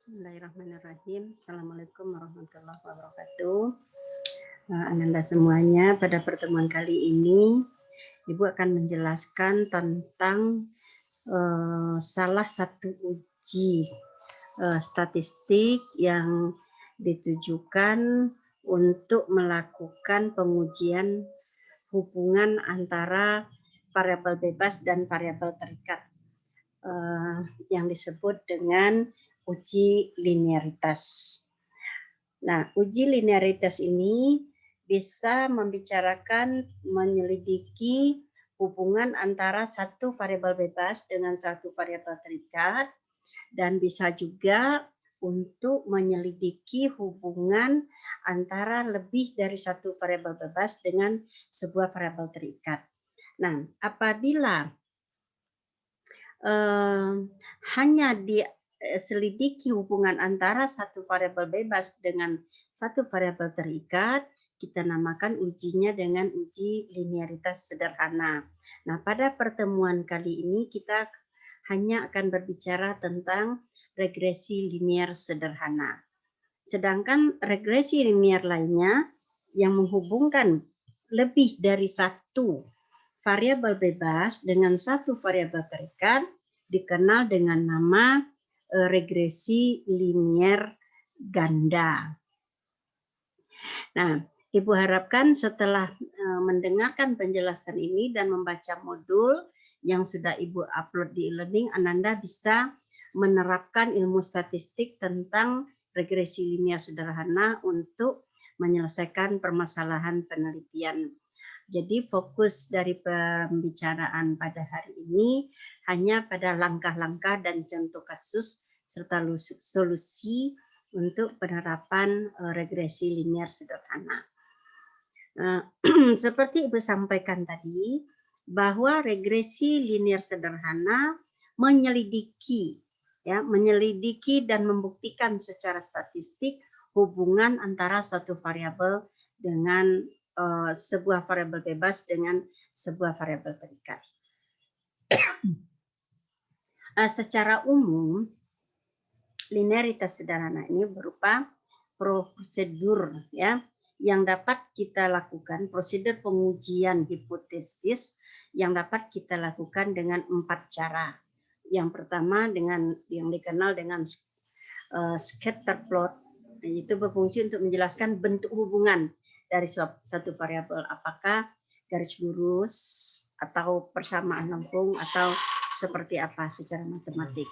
Bismillahirrahmanirrahim. Assalamualaikum warahmatullahi wabarakatuh. Ananda semuanya, pada pertemuan kali ini Ibu akan menjelaskan tentang salah satu uji statistik yang ditujukan untuk melakukan pengujian hubungan antara variabel bebas dan variabel terikat yang disebut dengan uji linearitas. Nah, uji linearitas ini bisa membicarakan, menyelidiki hubungan antara satu variabel bebas dengan satu variabel terikat, dan bisa juga untuk menyelidiki hubungan antara lebih dari satu variabel bebas dengan sebuah variabel terikat. Nah, apabila hanya diselidiki hubungan antara satu variabel bebas dengan satu variabel terikat, kita namakan ujinya dengan uji linearitas sederhana. Nah, pada pertemuan kali ini kita hanya akan berbicara tentang regresi linear sederhana. Sedangkan regresi linear lainnya yang menghubungkan lebih dari satu variabel bebas dengan satu variabel terikat dikenal dengan nama regresi linear ganda. Nah, Ibu harapkan setelah mendengarkan penjelasan ini dan membaca modul yang sudah Ibu upload di e-learning, Ananda bisa menerapkan ilmu statistik tentang regresi linear sederhana untuk menyelesaikan permasalahan penelitian. Jadi fokus dari pembicaraan pada hari ini hanya pada langkah-langkah dan contoh kasus serta solusi untuk penerapan regresi linear sederhana. Seperti Ibu sampaikan tadi, bahwa regresi linear sederhana menyelidiki dan membuktikan secara statistik hubungan antara suatu variabel dengan sebuah variabel bebas dengan sebuah variabel terikat. Secara umum, linearitas sederhana ini berupa prosedur yang dapat kita lakukan, prosedur pengujian hipotesis yang dapat kita lakukan dengan 4 cara. Yang pertama dengan yang dikenal dengan scatter plot, itu berfungsi untuk menjelaskan bentuk hubungan dari suatu variabel, apakah garis lurus atau persamaan lengkung atau seperti apa secara matematik.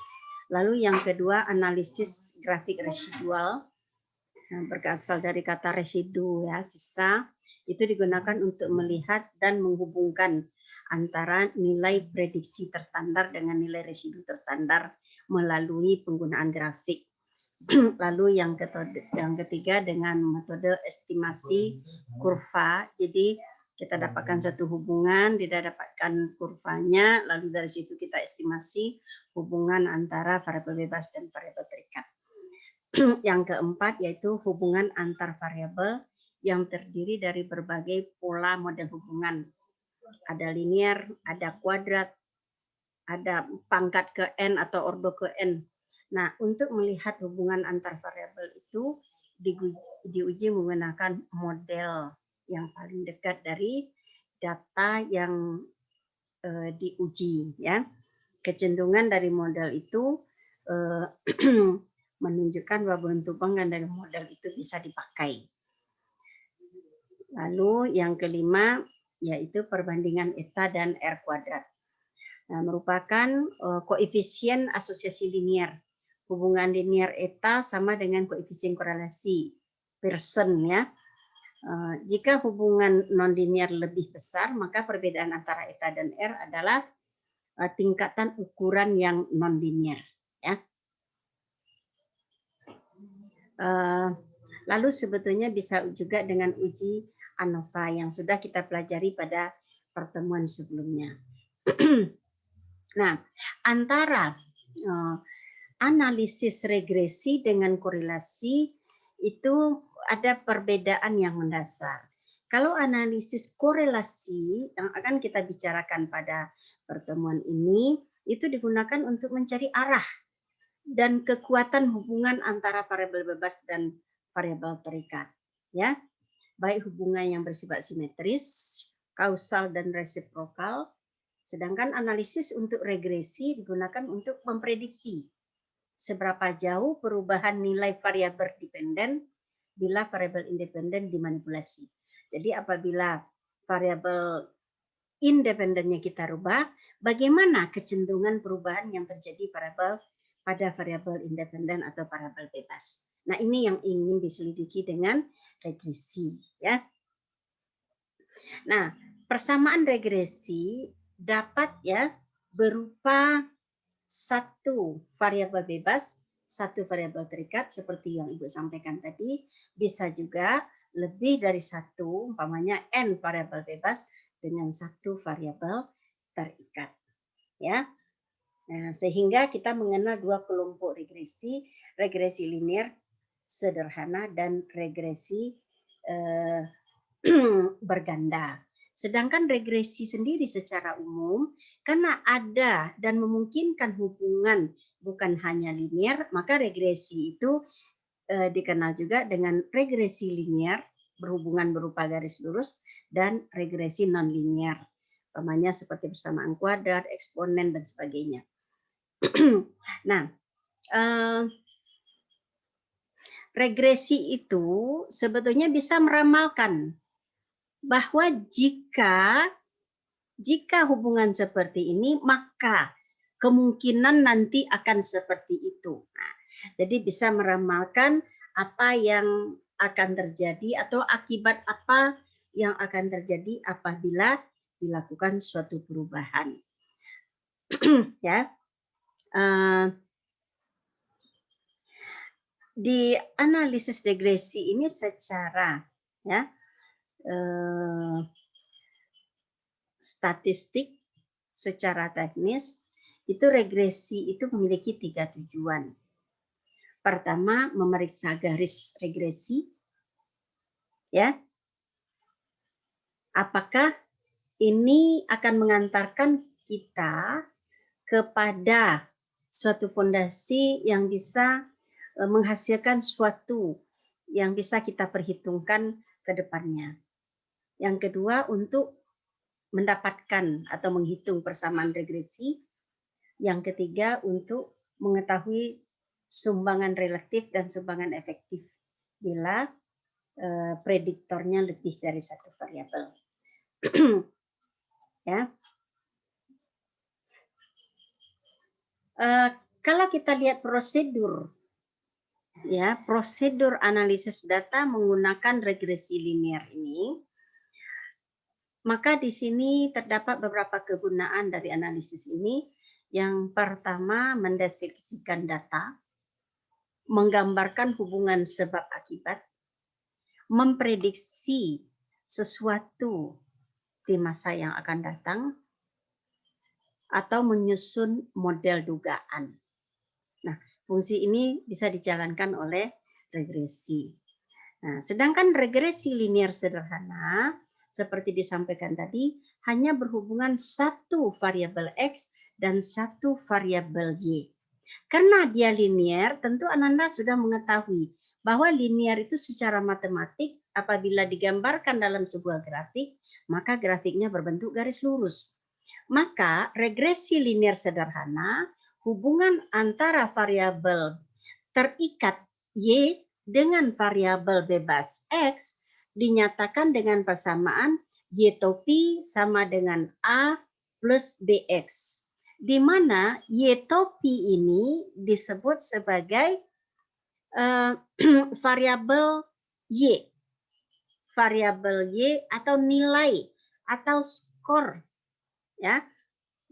Lalu yang kedua, analisis grafik residual, berasal dari kata residu sisa, itu digunakan untuk melihat dan menghubungkan antara nilai prediksi terstandar dengan nilai residu terstandar melalui penggunaan grafik. Lalu yang ketiga dengan metode estimasi kurva. Jadi kita dapatkan suatu hubungan, tidak dapatkan kurvanya, lalu dari situ kita estimasi hubungan antara variabel bebas dan variabel terikat. Yang keempat yaitu hubungan antar variabel yang terdiri dari berbagai pola model hubungan. Ada linear, ada kuadrat, ada pangkat ke n atau ordo ke n. Nah, untuk melihat hubungan antar variabel itu diuji menggunakan model yang paling dekat dari data yang diuji Kecenderungan dari model itu menunjukkan bahwa bentuk hubungan dari model itu bisa dipakai. Lalu yang kelima yaitu perbandingan eta dan R kuadrat. Nah, merupakan koefisien asosiasi linear. Hubungan linear eta sama dengan koefisien korelasi Pearson Jika hubungan nonlinear lebih besar, maka perbedaan antara eta dan R adalah tingkatan ukuran yang nonlinear. Lalu sebetulnya bisa juga dengan uji ANOVA yang sudah kita pelajari pada pertemuan sebelumnya. Nah, antara analisis regresi dengan korelasi itu ada perbedaan yang mendasar. Kalau analisis korelasi yang akan kita bicarakan pada pertemuan ini, itu digunakan untuk mencari arah. dan kekuatan hubungan antara variabel bebas dan variabel terikat, ya, baik hubungan yang bersifat simetris, kausal dan resiprokal. Sedangkan analisis untuk regresi digunakan untuk memprediksi seberapa jauh perubahan nilai variabel dependen bila variabel independen dimanipulasi. Jadi apabila variabel independennya kita rubah, bagaimana kecenderungan perubahan yang terjadi pada variabel independen atau variabel bebas. Nah, ini yang ingin diselidiki dengan regresi, ya. Nah, persamaan regresi dapat ya berupa satu variabel bebas, satu variabel terikat seperti yang Ibu sampaikan tadi, bisa juga lebih dari satu, umpamanya n variabel bebas dengan satu variabel terikat, ya. Nah, sehingga kita mengenal dua kelompok regresi, regresi linear sederhana dan regresi berganda. Sedangkan regresi sendiri secara umum, karena ada dan memungkinkan hubungan bukan hanya linear, maka regresi itu dikenal juga dengan regresi linear, berhubungan berupa garis lurus, dan regresi non-linear. Umpamanya seperti persamaan kuadrat, eksponen, dan sebagainya. Nah, regresi itu sebetulnya bisa meramalkan bahwa jika hubungan seperti ini, maka kemungkinan nanti akan seperti itu. Nah, jadi bisa meramalkan apa yang akan terjadi atau akibat apa yang akan terjadi apabila dilakukan suatu perubahan. Ya, di analisis regresi ini secara ya statistik, secara teknis itu regresi itu memiliki 3 tujuan. Pertama, memeriksa garis regresi, ya. Apakah ini akan mengantarkan kita kepada suatu fondasi yang bisa menghasilkan suatu yang bisa kita perhitungkan ke depannya. Yang kedua, untuk mendapatkan atau menghitung persamaan regresi. Yang ketiga, untuk mengetahui sumbangan relatif dan sumbangan efektif bila prediktornya lebih dari satu variabel. Ya. Kalau kita lihat prosedur, ya, prosedur analisis data menggunakan regresi linear ini, maka di sini terdapat beberapa kegunaan dari analisis ini. Yang pertama, mendeskripsikan data, menggambarkan hubungan sebab akibat, memprediksi sesuatu di masa yang akan datang, atau menyusun model dugaan. Nah, fungsi ini bisa dijalankan oleh regresi. Nah, sedangkan regresi linear sederhana, seperti disampaikan tadi, hanya berhubungan satu variabel X dan satu variabel Y. Karena dia linear, tentu Ananda sudah mengetahui bahwa linear itu secara matematik apabila digambarkan dalam sebuah grafik, maka grafiknya berbentuk garis lurus. Maka regresi linear sederhana, hubungan antara variabel terikat Y dengan variabel bebas X dinyatakan dengan persamaan Y topi sama dengan A plus BX. Di mana Y topi ini disebut sebagai variabel Y. Variabel Y atau nilai atau skor, ya,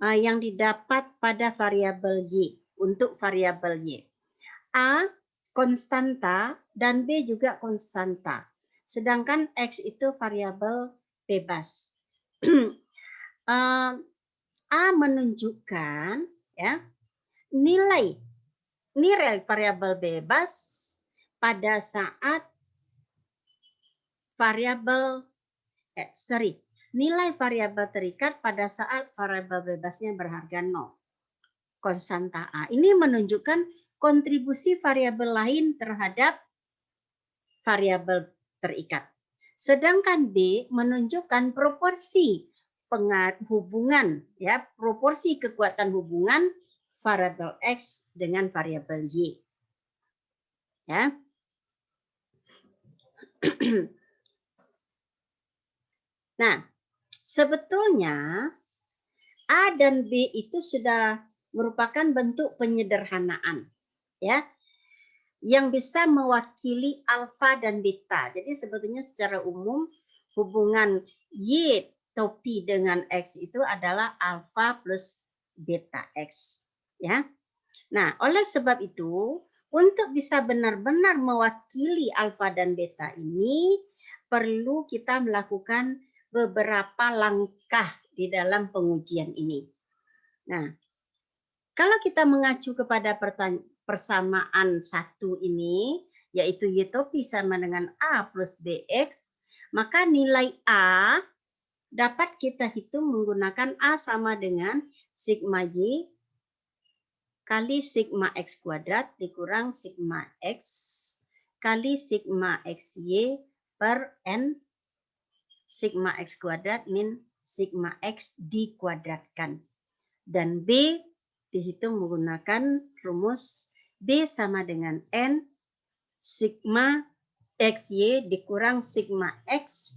yang didapat pada variabel Y untuk variabel Y. A konstanta dan B juga konstanta. Sedangkan X itu variabel bebas. A menunjukkan ya nilai variabel bebas pada saat nilai variabel terikat pada saat variabel bebasnya berharga 0. Konstanta A. Ini menunjukkan kontribusi variabel lain terhadap variabel terikat. Sedangkan B menunjukkan proporsi hubungan, ya, proporsi kekuatan hubungan variabel X dengan variabel Y. Ya. Nah, sebetulnya A dan B itu sudah merupakan bentuk penyederhanaan, ya, yang bisa mewakili alfa dan beta. Jadi sebetulnya secara umum hubungan Y topi dengan X itu adalah alfa plus beta X, ya. Nah, oleh sebab itu, untuk bisa benar-benar mewakili alfa dan beta ini, perlu kita melakukan beberapa langkah di dalam pengujian ini. Nah, kalau kita mengacu kepada persamaan satu ini, yaitu Y topi sama dengan A plus BX, maka nilai A dapat kita hitung menggunakan A sama dengan sigma Y kali sigma X kuadrat dikurang sigma X kali sigma XY per N sigma X kuadrat min sigma X dikuadratkan. Dan B dihitung menggunakan rumus B sama dengan N sigma XY dikurang sigma X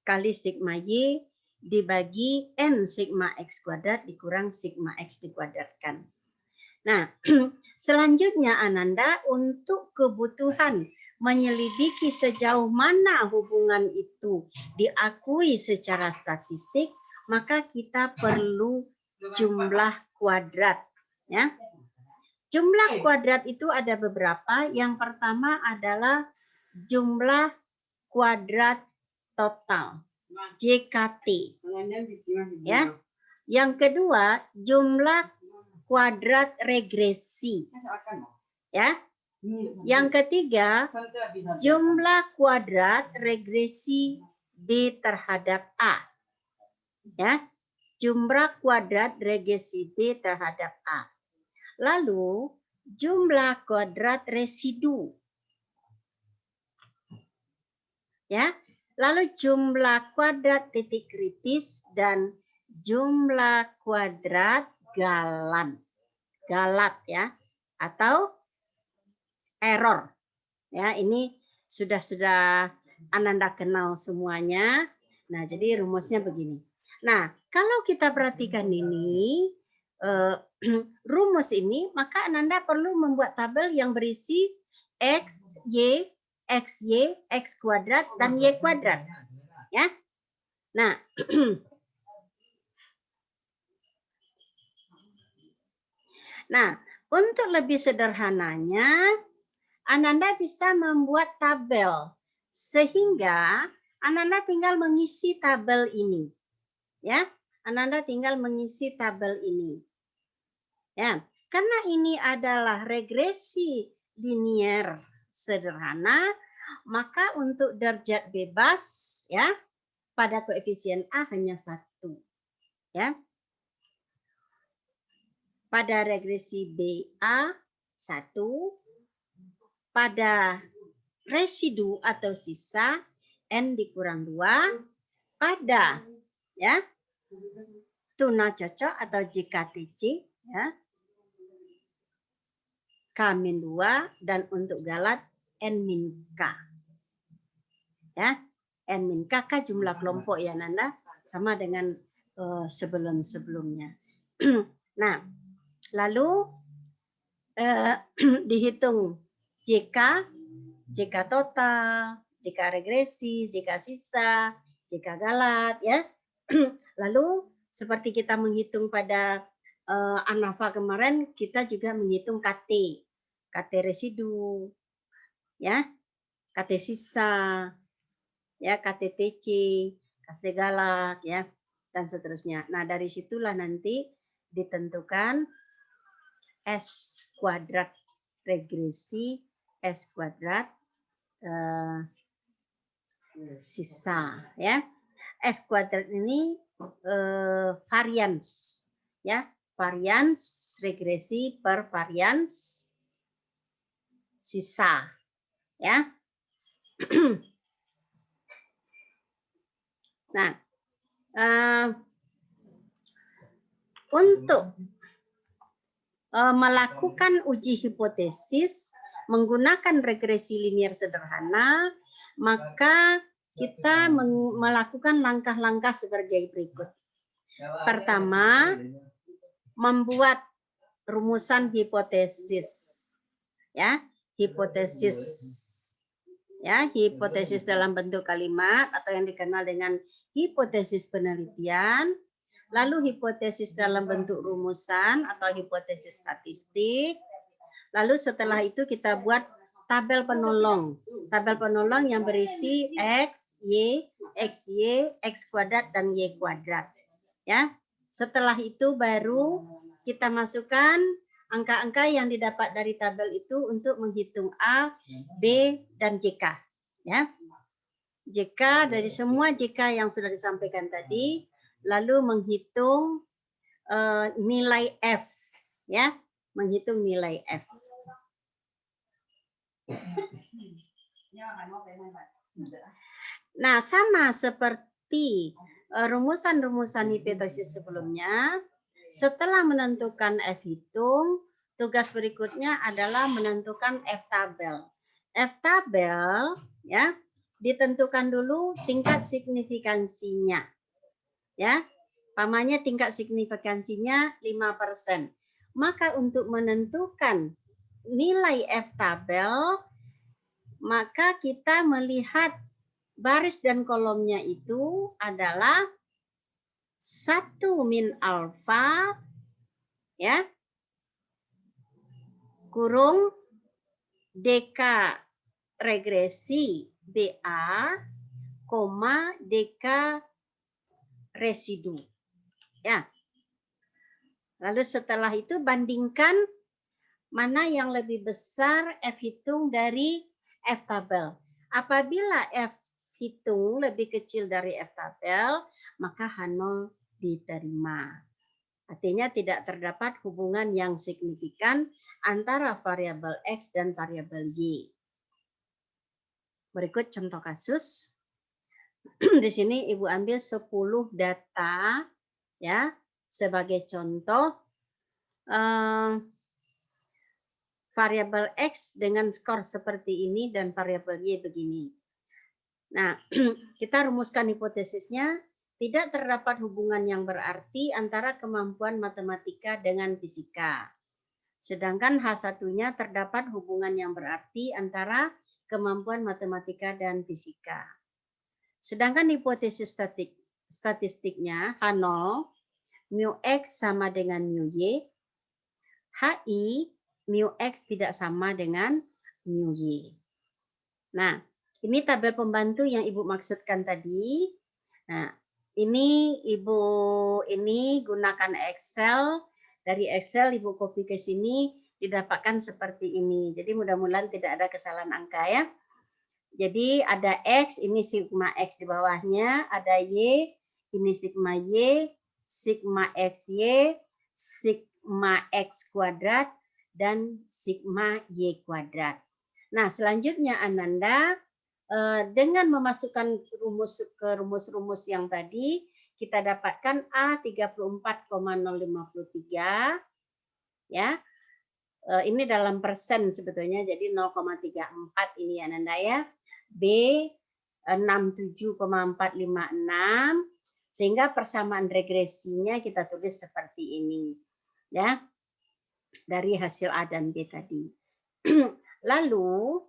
kali sigma Y dibagi N sigma X kuadrat dikurang sigma X dikuadratkan. Nah, selanjutnya Ananda untuk kebutuhan menyelidiki sejauh mana hubungan itu diakui secara statistik, maka kita perlu jumlah kuadrat. Ya. Jumlah kuadrat itu ada beberapa. Yang pertama adalah jumlah kuadrat total, JKT. Ya. Yang kedua, jumlah kuadrat regresi. Ya. Yang ketiga, jumlah kuadrat regresi B terhadap A. Ya. Jumlah kuadrat regresi B terhadap A. Lalu, jumlah kuadrat residu. Ya. Lalu jumlah kuadrat titik kritis dan jumlah kuadrat galat ya, atau error. Ya, ini sudah Ananda kenal semuanya. Nah, jadi rumusnya begini. Nah, kalau kita perhatikan ini rumus ini, maka Ananda perlu membuat tabel yang berisi X, Y, XY, X kuadrat, dan Y kuadrat. Ya. Nah, nah, untuk lebih sederhananya, Ananda bisa membuat tabel. Sehingga Ananda tinggal mengisi tabel ini. Ya, Ananda tinggal mengisi tabel ini. Ya, karena ini adalah regresi linier sederhana, maka untuk derajat bebas ya pada koefisien A hanya 1. Ya. Pada regresi BA 1, pada residu atau sisa N dikurang 2, pada ya tuna cocok atau JKTC ya K-2 dan untuk galat N-K. Ya, N-K K jumlah kelompok ya Nanda, sama dengan sebelum-sebelumnya. Nah, lalu dihitung JK total, JK regresi, JK sisa, JK galat ya. Lalu seperti kita menghitung pada ANAFA kemarin, kita juga menghitung KT residu, ya, KT sisa, ya, KTTC, KT galat, ya, dan seterusnya. Nah, dari situlah nanti ditentukan S kuadrat regresi, S kuadrat sisa, ya. S kuadrat ini varians, ya, varians regresi per varians sisa, ya. Nah, untuk melakukan uji hipotesis menggunakan regresi linier sederhana, maka kita melakukan langkah-langkah sebagai berikut. Pertama, membuat rumusan hipotesis. Ya, hipotesis. Ya, hipotesis dalam bentuk kalimat atau yang dikenal dengan hipotesis penelitian. Lalu hipotesis dalam bentuk rumusan atau hipotesis statistik. Lalu setelah itu kita buat tabel penolong. Tabel penolong yang berisi X, Y, X kuadrat, dan Y kuadrat. Ya. Setelah itu baru kita masukkan angka-angka yang didapat dari tabel itu untuk menghitung A, B, dan JK. Ya. JK dari semua JK yang sudah disampaikan tadi, lalu menghitung nilai F, ya, menghitung nilai F. Nah, sama seperti rumusan-rumusan hipotesis sebelumnya, setelah menentukan F hitung, tugas berikutnya adalah menentukan F tabel. F tabel, ya, ditentukan dulu tingkat signifikansinya. Ya, pamannya tingkat signifikansinya 5%. Maka untuk menentukan nilai F tabel, maka kita melihat baris dan kolomnya itu adalah 1 min alfa, ya, kurung DK regresi BA, koma DK residu. Ya. Lalu setelah itu bandingkan mana yang lebih besar F hitung dari F tabel. Apabila F hitung lebih kecil dari F tabel, maka H0 diterima. Artinya tidak terdapat hubungan yang signifikan antara variabel X dan variabel Y. Berikut contoh kasus. Di sini Ibu ambil 10 data, ya, sebagai contoh. Variabel X dengan skor seperti ini dan variabel Y begini. Nah, kita rumuskan hipotesisnya, tidak terdapat hubungan yang berarti antara kemampuan matematika dengan fisika. Sedangkan H1-nya terdapat hubungan yang berarti antara kemampuan matematika dan fisika. Sedangkan hipotesis statistiknya H0, mu X sama dengan mu Y, HI, mu X tidak sama dengan mu Y. Nah, ini tabel pembantu yang Ibu maksudkan tadi. Nah, ini Ibu gunakan Excel. Dari Excel Ibu copy ke sini, didapatkan seperti ini. Jadi mudah-mudahan tidak ada kesalahan angka, ya. Jadi ada X, ini sigma X di bawahnya, ada Y, ini sigma Y, sigma XY, sigma X kuadrat, dan sigma Y kuadrat. Nah, selanjutnya Ananda, dengan memasukkan rumus ke rumus-rumus yang tadi, kita dapatkan A 34,053, ya. Ini dalam persen sebetulnya, jadi 0,34 ini Ananda, ya. B 67,456, sehingga persamaan regresinya kita tulis seperti ini, ya, dari hasil A dan B tadi. Lalu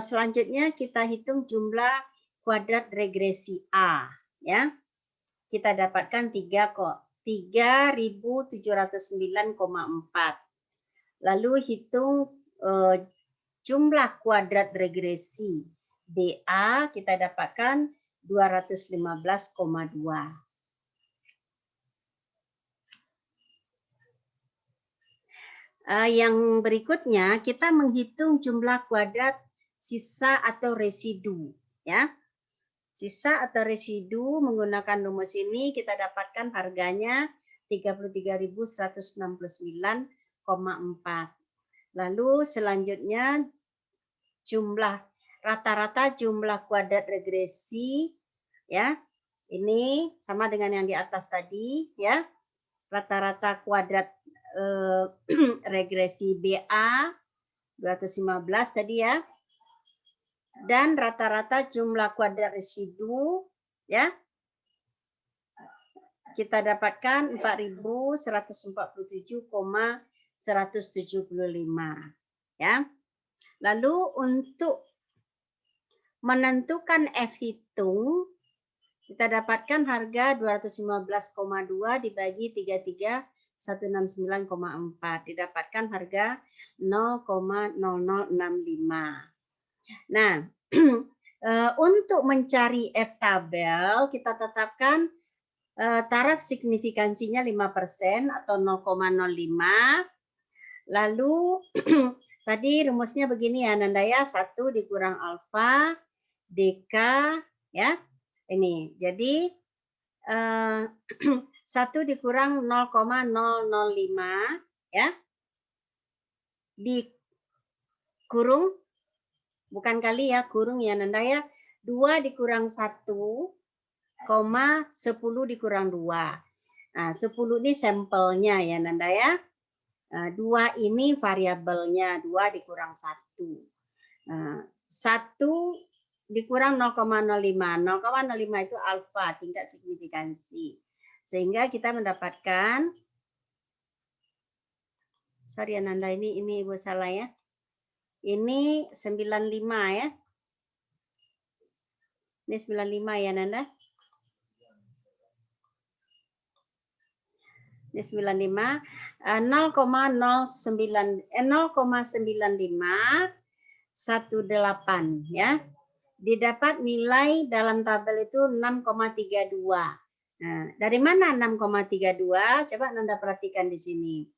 selanjutnya kita hitung jumlah kuadrat regresi A, ya. Kita dapatkan 3.709,4. Lalu hitung jumlah kuadrat regresi BA, kita dapatkan 215,2. Yang berikutnya kita menghitung jumlah kuadrat sisa atau residu, ya. Sisa atau residu menggunakan rumus ini kita dapatkan harganya 33.169,4. Lalu selanjutnya rata-rata jumlah kuadrat regresi, ya. Ini sama dengan yang di atas tadi, ya. Rata-rata kuadrat regresi BA 215 tadi ya. Dan rata-rata jumlah kuadrat residu, ya. Kita dapatkan 4147,175, ya. Lalu untuk menentukan F hitung, kita dapatkan harga 215,2 dibagi 33.169,4, didapatkan harga 0,0065. Nah, untuk mencari F tabel, kita tetapkan taraf signifikansinya 5% atau 0,05. Lalu tadi rumusnya begini ya Nanda ya, 1 dikurang alfa DK ya. Ini. Jadi 1 dikurang 0,005 ya. Dikurung bukan kali ya, kurung ya Nanda ya. 2 dikurang 1, 10 dikurang 2. Nah, 10 ini sampelnya ya Nanda ya. 2 ini variabelnya, 2 dikurang 1. 1 dikurang 0,05. 0,05 itu alfa, tingkat signifikansi. Sehingga kita mendapatkan, sorry ya Nanda, ini Ibu salah ya. Ini 95 ya. Ini 95 ya Nanda. Ini 95, 0,95 18 ya. Didapat nilai dalam tabel itu 6,32. Nah, dari mana 6,32? Coba Nanda perhatikan di sini.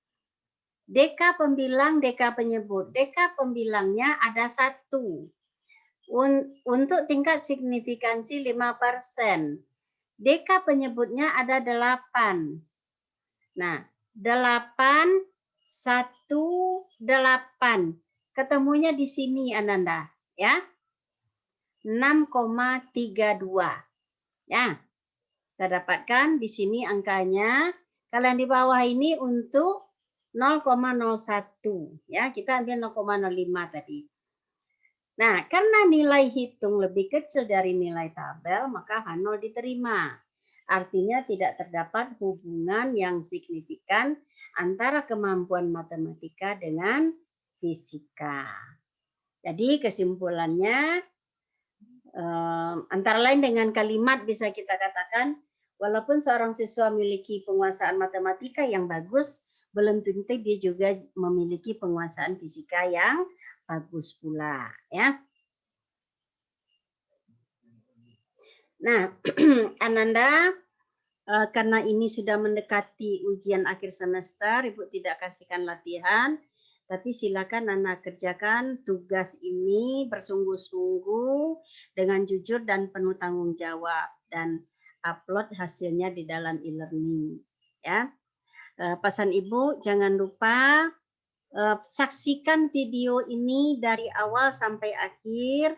DK pembilang, DK penyebut. DK pembilangnya ada 1. Untuk tingkat signifikansi 5%. DK penyebutnya ada 8. Nah, 8, 1, 8. Ketemunya di sini Ananda, ya. 6,32. Ya. Kita dapatkan di sini angkanya. Kalau yang di bawah ini untuk 0,01, ya. Kita ambil 0,05 tadi. Nah, karena nilai hitung lebih kecil dari nilai tabel, maka H0 diterima. Artinya tidak terdapat hubungan yang signifikan antara kemampuan matematika dengan fisika. Jadi kesimpulannya, antara lain dengan kalimat bisa kita katakan, walaupun seorang siswa memiliki penguasaan matematika yang bagus, belum tentu dia juga memiliki penguasaan fisika yang bagus pula, ya. Nah, Ananda, karena ini sudah mendekati ujian akhir semester, Ibu tidak kasihkan latihan, tapi silakan Anda kerjakan tugas ini bersungguh-sungguh dengan jujur dan penuh tanggung jawab dan upload hasilnya di dalam e-learning. Ya, pesan Ibu jangan lupa saksikan video ini dari awal sampai akhir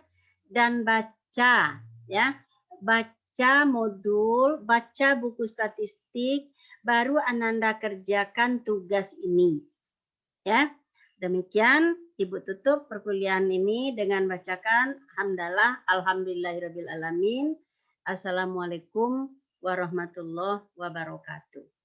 dan baca, ya. Baca modul, baca buku statistik, baru Ananda kerjakan tugas ini. Ya. Demikian Ibu tutup perkuliahan ini dengan bacakan hamdalah alhamdulillahirabbil alamin. Assalamualaikum warahmatullahi wabarakatuh.